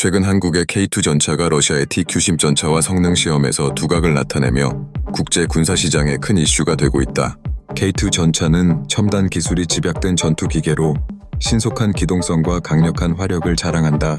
최근 한국의 K2 전차가 러시아의 T-90 전차와 성능 시험에서 두각을 나타내며 국제 군사 시장에 큰 이슈가 되고 있다. K2 전차는 첨단 기술이 집약된 전투 기계로 신속한 기동성과 강력한 화력을 자랑한다.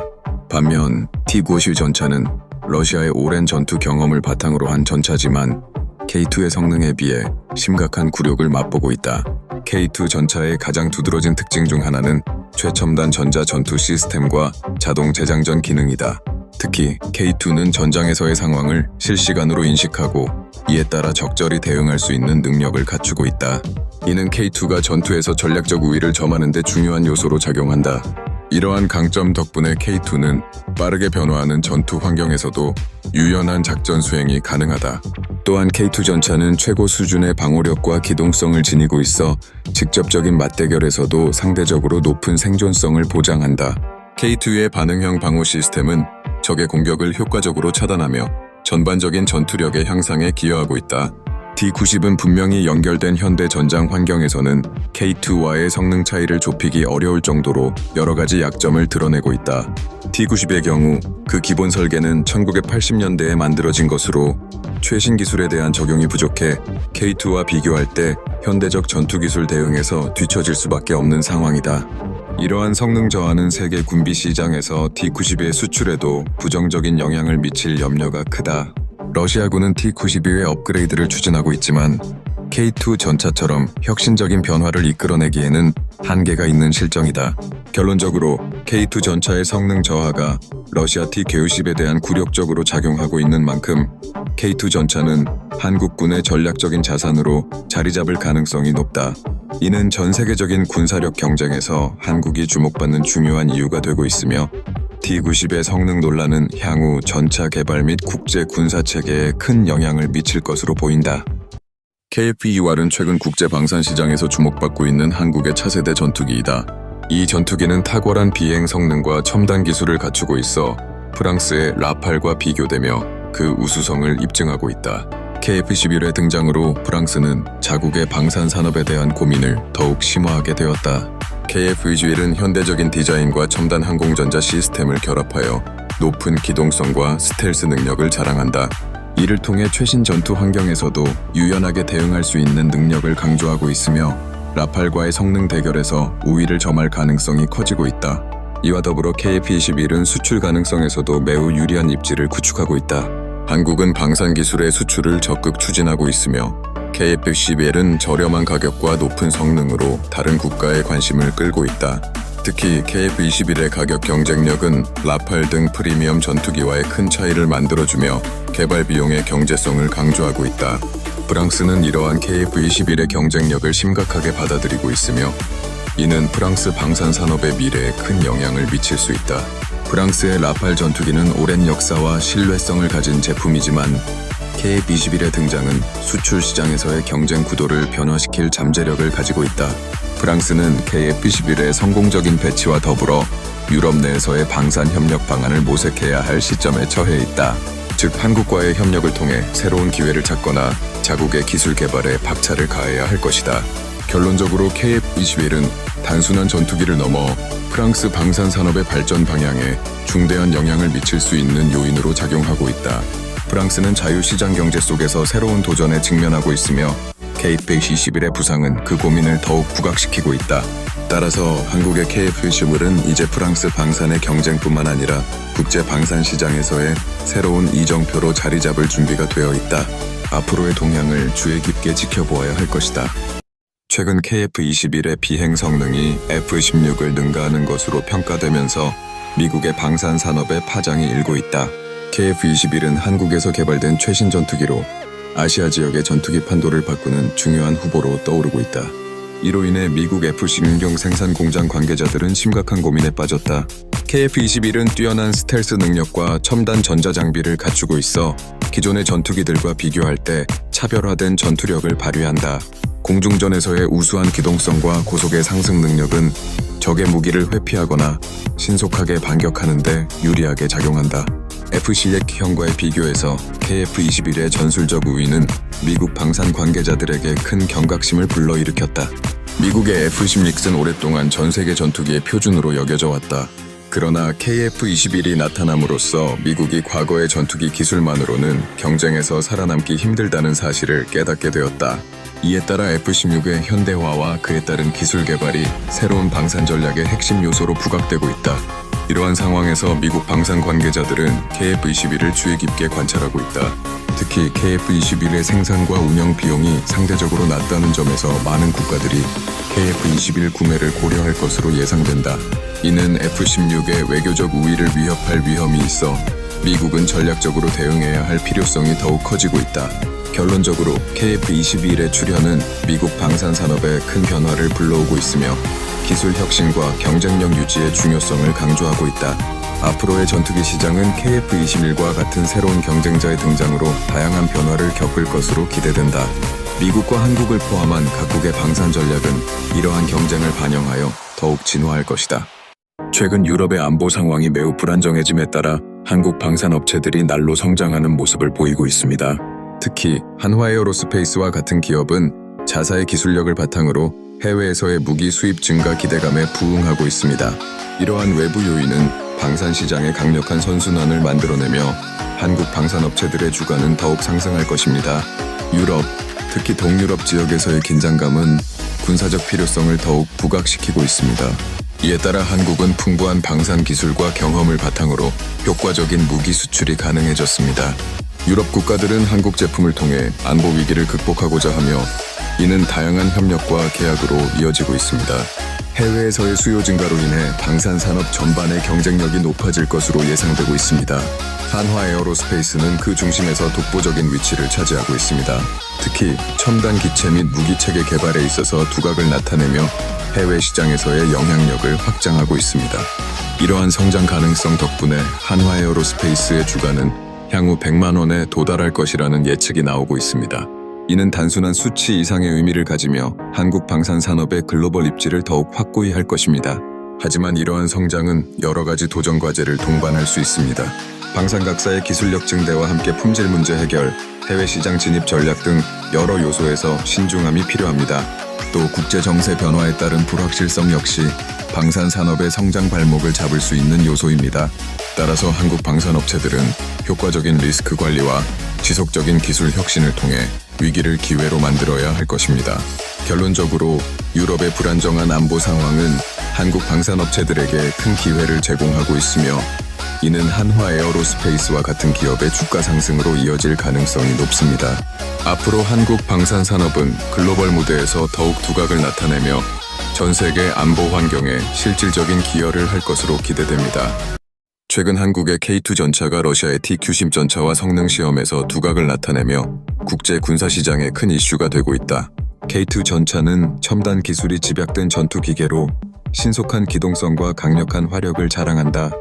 반면 T-90 전차는 러시아의 오랜 전투 경험을 바탕으로 한 전차지만 K2의 성능에 비해 심각한 굴욕을 맛보고 있다. K2 전차의 가장 두드러진 특징 중 하나는 최첨단 전자 전투 시스템과 자동 재장전 기능이다. 특히 K2는 전장에서의 상황을 실시간으로 인식하고 이에 따라 적절히 대응할 수 있는 능력을 갖추고 있다. 이는 K2가 전투에서 전략적 우위를 점하는 데 중요한 요소로 작용한다. 이러한 강점 덕분에 K2는 빠르게 변화하는 전투 환경에서도 유연한 작전 수행이 가능하다. 또한 K2 전차는 최고 수준의 방어력과 기동성을 지니고 있어 직접적인 맞대결에서도 상대적으로 높은 생존성을 보장한다. K2의 반응형 방어 시스템은 적의 공격을 효과적으로 차단하며 전반적인 전투력의 향상에 기여하고 있다. T-90은 분명히 연결된 현대 전장 환경에서는 K2와의 성능 차이를 좁히기 어려울 정도로 여러 가지 약점을 드러내고 있다. T-90의 경우 그 기본 설계는 1980년대에 만들어진 것으로 최신 기술에 대한 적용이 부족해 K2와 비교할 때 현대적 전투 기술 대응에서 뒤처질 수밖에 없는 상황이다. 이러한 성능 저하는 세계 군비 시장에서 T-90의 수출에도 부정적인 영향을 미칠 염려가 크다. 러시아군은 T-92의 업그레이드를 추진하고 있지만 K2 전차처럼 혁신적인 변화를 이끌어내기에는 한계가 있는 실정이다. 결론적으로 K2 전차의 성능 저하가 러시아 T-90에 대한 굴욕적으로 작용하고 있는 만큼 K2 전차는 한국군의 전략적인 자산으로 자리 잡을 가능성이 높다. 이는 전 세계적인 군사력 경쟁에서 한국이 주목받는 중요한 이유가 되고 있으며 T-90의 성능 논란은 향후 전차 개발 및 국제 군사 체계에 큰 영향을 미칠 것으로 보인다. KF-2R은 최근 국제 방산 시장에서 주목받고 있는 한국의 차세대 전투기이다. 이 전투기는 탁월한 비행 성능과 첨단 기술을 갖추고 있어 프랑스의 라팔과 비교되며 그 우수성을 입증하고 있다. KF-11의 등장으로 프랑스는 자국의 방산 산업에 대한 고민을 더욱 심화하게 되었다. KF-21은 현대적인 디자인과 첨단 항공전자 시스템을 결합하여 높은 기동성과 스텔스 능력을 자랑한다. 이를 통해 최신 전투 환경에서도 유연하게 대응할 수 있는 능력을 강조하고 있으며 라팔과의 성능 대결에서 우위를 점할 가능성이 커지고 있다. 이와 더불어 KF-21은 수출 가능성에서도 매우 유리한 입지를 구축하고 있다. 한국은 방산 기술의 수출을 적극 추진하고 있으며 KF-11은 저렴한 가격과 높은 성능으로 다른 국가의 관심을 끌고 있다. 특히 KF-21의 가격 경쟁력은 라팔 등 프리미엄 전투기와의 큰 차이를 만들어주며 개발 비용의 경제성을 강조하고 있다. 프랑스는 이러한 KF-21의 경쟁력을 심각하게 받아들이고 있으며 이는 프랑스 방산 산업의 미래에 큰 영향을 미칠 수 있다. 프랑스의 라팔 전투기는 오랜 역사와 신뢰성을 가진 제품이지만 KF-21의 등장은 수출 시장에서의 경쟁 구도를 변화시킬 잠재력을 가지고 있다. 프랑스는 KF-21의 성공적인 배치와 더불어 유럽 내에서의 방산 협력 방안을 모색해야 할 시점에 처해 있다. 즉 한국과의 협력을 통해 새로운 기회를 찾거나 자국의 기술 개발에 박차를 가해야 할 것이다. 결론적으로 KF-21은 단순한 전투기를 넘어 프랑스 방산 산업의 발전 방향에 중대한 영향을 미칠 수 있는 요인으로 작용하고 있다. 프랑스는 자유시장 경제 속에서 새로운 도전에 직면하고 있으며 KF-21의 부상은 그 고민을 더욱 부각시키고 있다. 따라서 한국의 KF-21은 이제 프랑스 방산의 경쟁뿐만 아니라 국제 방산 시장에서의 새로운 이정표로 자리 잡을 준비가 되어 있다. 앞으로의 동향을 주의 깊게 지켜보아야 할 것이다. 최근 KF-21의 비행 성능이 F-16을 능가하는 것으로 평가되면서 미국의 방산 산업에 파장이 일고 있다. KF-21은 한국에서 개발된 최신 전투기로 아시아 지역의 전투기 판도를 바꾸는 중요한 후보로 떠오르고 있다. 이로 인해 미국 F-16용 생산 공장 관계자들은 심각한 고민에 빠졌다. KF-21은 뛰어난 스텔스 능력과 첨단 전자장비를 갖추고 있어 기존의 전투기들과 비교할 때 차별화된 전투력을 발휘한다. 공중전에서의 우수한 기동성과 고속의 상승 능력은 적의 무기를 회피하거나 신속하게 반격하는 데 유리하게 작용한다. F-16형과의 비교해서 KF-21의 전술적 우위는 미국 방산 관계자들에게 큰 경각심을 불러일으켰다. 미국의 F-16은 오랫동안 전 세계 전투기의 표준으로 여겨져 왔다. 그러나 KF-21이 나타남으로써 미국이 과거의 전투기 기술만으로는 경쟁에서 살아남기 힘들다는 사실을 깨닫게 되었다. 이에 따라 F-16의 현대화와 그에 따른 기술 개발이 새로운 방산 전략의 핵심 요소로 부각되고 있다. 이러한 상황에서 미국 방산 관계자들은 KF-21을 주의 깊게 관찰하고 있다. 특히 KF-21의 생산과 운영 비용이 상대적으로 낮다는 점에서 많은 국가들이 KF-21 구매를 고려할 것으로 예상된다. 이는 F-16의 외교적 우위를 위협할 위험이 있어 미국은 전략적으로 대응해야 할 필요성이 더욱 커지고 있다. 결론적으로 KF-21의 출현은 미국 방산 산업에 큰 변화를 불러오고 있으며 기술 혁신과 경쟁력 유지의 중요성을 강조하고 있다. 앞으로의 전투기 시장은 KF-21과 같은 새로운 경쟁자의 등장으로 다양한 변화를 겪을 것으로 기대된다. 미국과 한국을 포함한 각국의 방산 전략은 이러한 경쟁을 반영하여 더욱 진화할 것이다. 최근 유럽의 안보 상황이 매우 불안정해짐에 따라 한국 방산업체들이 날로 성장하는 모습을 보이고 있습니다. 특히 한화에어로스페이스와 같은 기업은 자사의 기술력을 바탕으로 해외에서의 무기 수입 증가 기대감에 부응하고 있습니다. 이러한 외부 요인은 방산 시장의 강력한 선순환을 만들어내며 한국 방산업체들의 주가는 더욱 상승할 것입니다. 유럽, 특히 동유럽 지역에서의 긴장감은 군사적 필요성을 더욱 부각시키고 있습니다. 이에 따라 한국은 풍부한 방산 기술과 경험을 바탕으로 효과적인 무기 수출이 가능해졌습니다. 유럽 국가들은 한국 제품을 통해 안보 위기를 극복하고자 하며 이는 다양한 협력과 계약으로 이어지고 있습니다. 해외에서의 수요 증가로 인해 방산 산업 전반의 경쟁력이 높아질 것으로 예상되고 있습니다. 한화에어로스페이스는 그 중심에서 독보적인 위치를 차지하고 있습니다. 특히 첨단 기체 및 무기체계 개발에 있어서 두각을 나타내며 해외 시장에서의 영향력을 확장하고 있습니다. 이러한 성장 가능성 덕분에 한화에어로스페이스의 주가는 향후 100만 원에 도달할 것이라는 예측이 나오고 있습니다. 이는 단순한 수치 이상의 의미를 가지며 한국 방산 산업의 글로벌 입지를 더욱 확고히 할 것입니다. 하지만 이러한 성장은 여러 가지 도전 과제를 동반할 수 있습니다. 방산각사의 기술력 증대와 함께 품질 문제 해결, 해외 시장 진입 전략 등 여러 요소에서 신중함이 필요합니다. 또 국제 정세 변화에 따른 불확실성 역시 방산 산업의 성장 발목을 잡을 수 있는 요소입니다. 따라서 한국 방산업체들은 효과적인 리스크 관리와 지속적인 기술 혁신을 통해 위기를 기회로 만들어야 할 것입니다. 결론적으로 유럽의 불안정한 안보 상황은 한국 방산업체들에게 큰 기회를 제공하고 있으며 이는 한화에어로스페이스와 같은 기업의 주가 상승으로 이어질 가능성이 높습니다. 앞으로 한국 방산 산업은 글로벌 무대에서 더욱 두각을 나타내며 전 세계 안보 환경에 실질적인 기여를 할 것으로 기대됩니다. 최근 한국의 K2 전차가 러시아의 T90 전차와 성능 시험에서 두각을 나타내며 국제 군사 시장에 큰 이슈가 되고 있다. K2 전차는 첨단 기술이 집약된 전투 기계로 신속한 기동성과 강력한 화력을 자랑한다.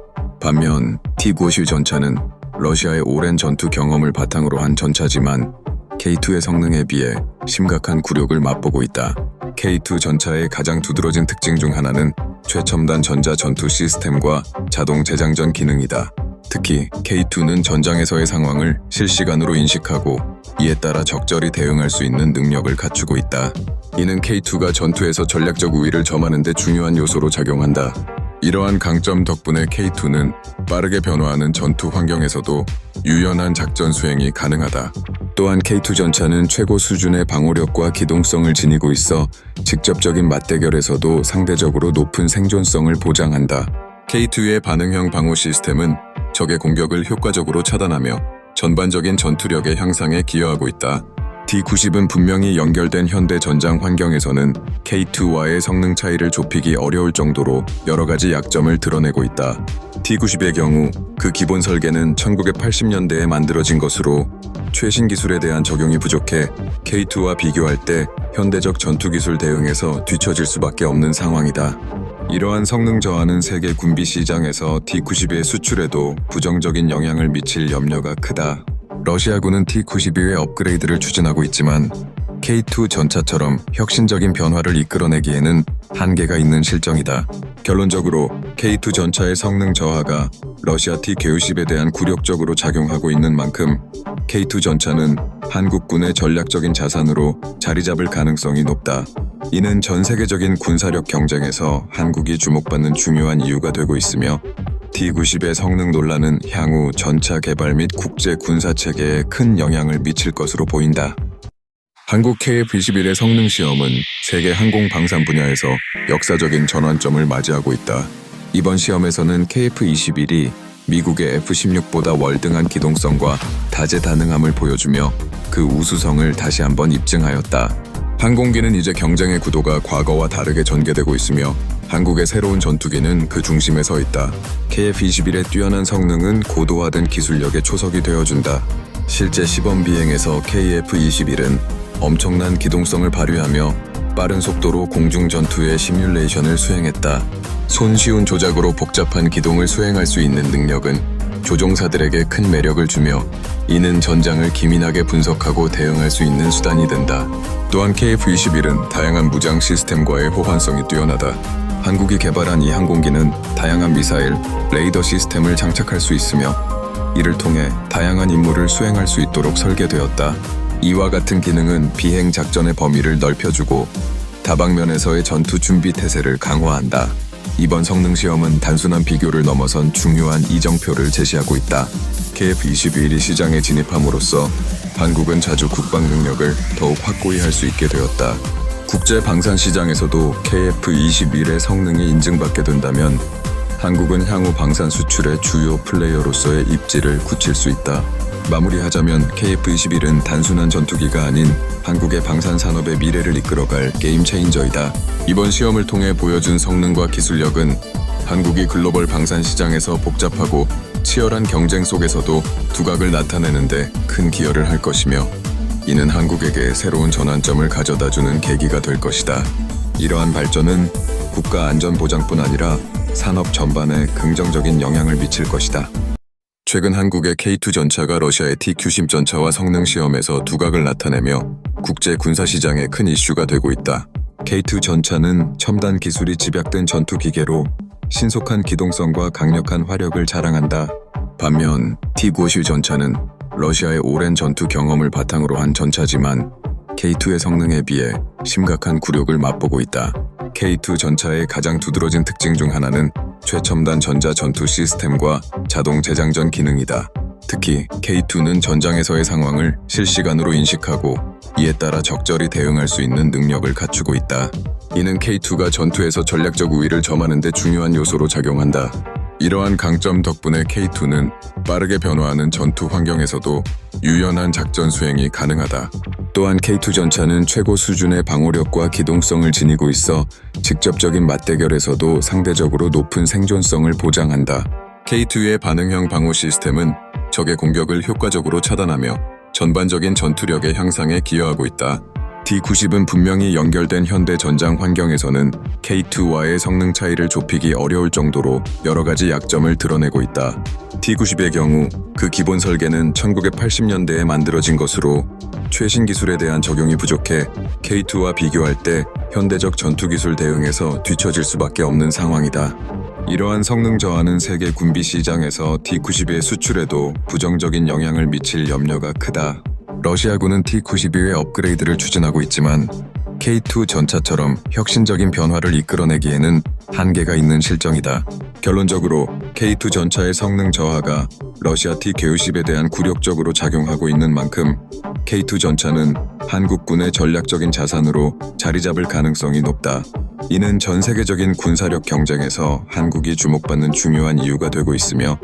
반면 T90 전차는 러시아의 오랜 전투 경험을 바탕으로 한 전차지만 K2의 성능에 비해 심각한 굴욕을 맛보고 있다. K2 전차의 가장 두드러진 특징 중 하나는 최첨단 전자 전투 시스템과 자동 재장전 기능이다. 특히 K2는 전장에서의 상황을 실시간으로 인식하고 이에 따라 적절히 대응할 수 있는 능력을 갖추고 있다. 이는 K2가 전투에서 전략적 우위를 점하는 데 중요한 요소로 작용한다. 이러한 강점 덕분에 K2는 빠르게 변화하는 전투 환경에서도 유연한 작전 수행이 가능하다. 또한 K2 전차는 최고 수준의 방호력과 기동성을 지니고 있어 직접적인 맞대결에서도 상대적으로 높은 생존성을 보장한다. K2의 반응형 방호 시스템은 적의 공격을 효과적으로 차단하며 전반적인 전투력의 향상에 기여하고 있다. D90은 분명히 연결된 현대 전장 환경에서는 K2와의 성능 차이를 좁히기 어려울 정도로 여러 가지 약점을 드러내고 있다. T90의 경우 그 기본 설계는 1980년대에 만들어진 것으로 최신 기술에 대한 적용이 부족해 K2와 비교할 때 현대적 전투기술 대응에서 뒤처질 수밖에 없는 상황이다. 이러한 성능 저하는 세계 군비 시장에서 T90의 수출에도 부정적인 영향을 미칠 염려가 크다. 러시아군은 T-92의 업그레이드를 추진하고 있지만 K2 전차처럼 혁신적인 변화를 이끌어내기에는 한계가 있는 실정이다. 결론적으로 K2 전차의 성능 저하가 러시아 T-90에 대한 굴욕적으로 작용하고 있는 만큼 K2 전차는 한국군의 전략적인 자산으로 자리 잡을 가능성이 높다. 이는 전 세계적인 군사력 경쟁에서 한국이 주목받는 중요한 이유가 되고 있으며 D-90의 성능 논란은 향후 전차 개발 및 국제 군사 체계에 큰 영향을 미칠 것으로 보인다. 한국 KF-21의 성능 시험은 세계 항공 방산 분야에서 역사적인 전환점을 맞이하고 있다. 이번 시험에서는 KF-21이 미국의 F-16보다 월등한 기동성과 다재다능함을 보여주며 그 우수성을 다시 한번 입증하였다. 항공기는 이제 경쟁의 구도가 과거와 다르게 전개되고 있으며 한국의 새로운 전투기는 그 중심에 서 있다. KF-21의 뛰어난 성능은 고도화된 기술력의 초석이 되어준다. 실제 시범 비행에서 KF-21은 엄청난 기동성을 발휘하며 빠른 속도로 공중 전투의 시뮬레이션을 수행했다. 손쉬운 조작으로 복잡한 기동을 수행할 수 있는 능력은 조종사들에게 큰 매력을 주며 이는 전장을 기민하게 분석하고 대응할 수 있는 수단이 된다. 또한 KF-21은 다양한 무장 시스템과의 호환성이 뛰어나다. 한국이 개발한 이 항공기는 다양한 미사일, 레이더 시스템을 장착할 수 있으며 이를 통해 다양한 임무를 수행할 수 있도록 설계되었다. 이와 같은 기능은 비행 작전의 범위를 넓혀주고 다방면에서의 전투 준비 태세를 강화한다. 이번 성능 시험은 단순한 비교를 넘어선 중요한 이정표를 제시하고 있다. KF-21이 시장에 진입함으로써 한국은 자주 국방 능력을 더욱 확고히 할 수 있게 되었다. 국제 방산 시장에서도 KF-21의 성능이 인증받게 된다면 한국은 향후 방산 수출의 주요 플레이어로서의 입지를 굳힐 수 있다. 마무리하자면 KF-21은 단순한 전투기가 아닌 한국의 방산 산업의 미래를 이끌어갈 게임 체인저이다. 이번 시험을 통해 보여준 성능과 기술력은 한국이 글로벌 방산 시장에서 복잡하고 치열한 경쟁 속에서도 두각을 나타내는데 큰 기여를 할 것이며 이는 한국에게 새로운 전환점을 가져다주는 계기가 될 것이다. 이러한 발전은 국가 안전 보장뿐 아니라 산업 전반에 긍정적인 영향을 미칠 것이다. 최근 한국의 K2 전차가 러시아의 T-90 전차와 성능 시험에서 두각을 나타내며 국제 군사 시장에 큰 이슈가 되고 있다. K2 전차는 첨단 기술이 집약된 전투 기계로 신속한 기동성과 강력한 화력을 자랑한다. 반면 T-90 전차는 러시아의 오랜 전투 경험을 바탕으로 한 전차지만 K2의 성능에 비해 심각한 굴욕을 맛보고 있다. K2 전차의 가장 두드러진 특징 중 하나는 최첨단 전자 전투 시스템과 자동 재장전 기능이다. 특히 K2는 전장에서의 상황을 실시간으로 인식하고 이에 따라 적절히 대응할 수 있는 능력을 갖추고 있다. 이는 K2가 전투에서 전략적 우위를 점하는 데 중요한 요소로 작용한다. 이러한 강점 덕분에 K2는 빠르게 변화하는 전투 환경에서도 유연한 작전 수행이 가능하다. 또한 K2 전차는 최고 수준의 방어력과 기동성을 지니고 있어 직접적인 맞대결에서도 상대적으로 높은 생존성을 보장한다. K2의 반응형 방어 시스템은 적의 공격을 효과적으로 차단하며 전반적인 전투력의 향상에 기여하고 있다. D-90은 분명히 연결된 현대 전장 환경에서는 K2와의 성능 차이를 좁히기 어려울 정도로 여러 가지 약점을 드러내고 있다. T-90의 경우 그 기본 설계는 1980년대에 만들어진 것으로 최신 기술에 대한 적용이 부족해 K2와 비교할 때 현대적 전투기술 대응에서 뒤처질 수밖에 없는 상황이다. 이러한 성능 저하는 세계 군비 시장에서 T-90의 수출에도 부정적인 영향을 미칠 염려가 크다. 러시아군은 T-92의 업그레이드를 추진하고 있지만 K2 전차처럼 혁신적인 변화를 이끌어내기에는 한계가 있는 실정이다. 결론적으로 K2 전차의 성능 저하가 러시아 T-90에 대한 굴욕적으로 작용하고 있는 만큼 K2 전차는 한국군의 전략적인 자산으로 자리 잡을 가능성이 높다. 이는 전 세계적인 군사력 경쟁에서 한국이 주목받는 중요한 이유가 되고 있으며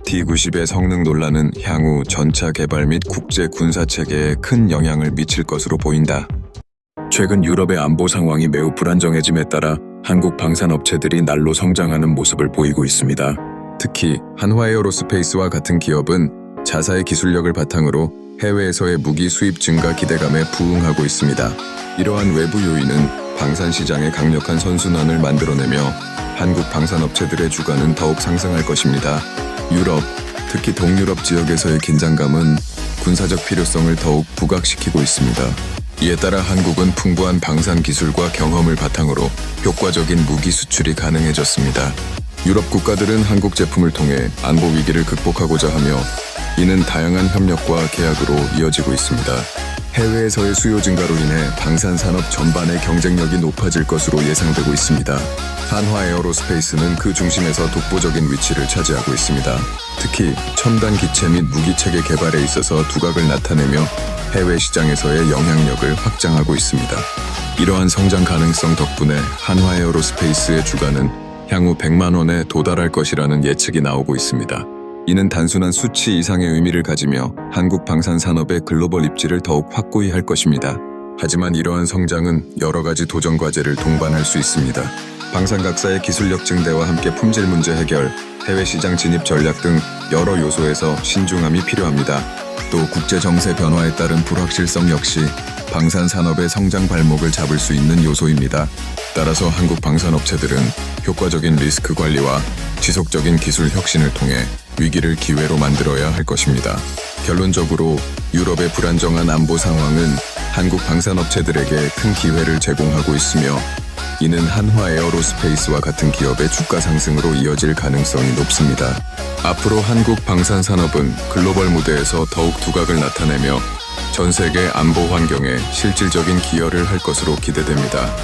D-90의 성능 논란은 향후 전차 개발 및 국제 군사 체계에 큰 영향을 미칠 것으로 보인다. 최근 유럽의 안보 상황이 매우 불안정해짐에 따라 한국 방산업체들이 날로 성장하는 모습을 보이고 있습니다. 특히 한화에어로스페이스와 같은 기업은 자사의 기술력을 바탕으로 해외에서의 무기 수입 증가 기대감에 부응하고 있습니다. 이러한 외부 요인은 방산 시장의 강력한 선순환을 만들어내며 한국 방산업체들의 주가는 더욱 상승할 것입니다. 유럽, 특히 동유럽 지역에서의 긴장감은 군사적 필요성을 더욱 부각시키고 있습니다. 이에 따라 한국은 풍부한 방산 기술과 경험을 바탕으로 효과적인 무기 수출이 가능해졌습니다. 유럽 국가들은 한국 제품을 통해 안보 위기를 극복하고자 하며 이는 다양한 협력과 계약으로 이어지고 있습니다. 해외에서의 수요 증가로 인해 방산 산업 전반의 경쟁력이 높아질 것으로 예상되고 있습니다. 한화 에어로스페이스는 그 중심에서 독보적인 위치를 차지하고 있습니다. 특히 첨단 기체 및 무기체계 개발에 있어서 두각을 나타내며 해외 시장에서의 영향력을 확장하고 있습니다. 이러한 성장 가능성 덕분에 한화 에어로스페이스의 주가는 향후 100만 원에 도달할 것이라는 예측이 나오고 있습니다. 이는 단순한 수치 이상의 의미를 가지며 한국 방산 산업의 글로벌 입지를 더욱 확고히 할 것입니다. 하지만 이러한 성장은 여러 가지 도전 과제를 동반할 수 있습니다. 방산각사의 기술력 증대와 함께 품질 문제 해결, 해외 시장 진입 전략 등 여러 요소에서 신중함이 필요합니다. 또 국제 정세 변화에 따른 불확실성 역시 방산 산업의 성장 발목을 잡을 수 있는 요소입니다. 따라서 한국 방산업체들은 효과적인 리스크 관리와 지속적인 기술 혁신을 통해 위기를 기회로 만들어야 할 것입니다. 결론적으로 유럽의 불안정한 안보 상황은 한국 방산업체들에게 큰 기회를 제공하고 있으며 이는 한화 에어로스페이스와 같은 기업의 주가 상승으로 이어질 가능성이 높습니다. 앞으로 한국 방산 산업은 글로벌 무대에서 더욱 두각을 나타내며 전 세계 안보 환경에 실질적인 기여를 할 것으로 기대됩니다.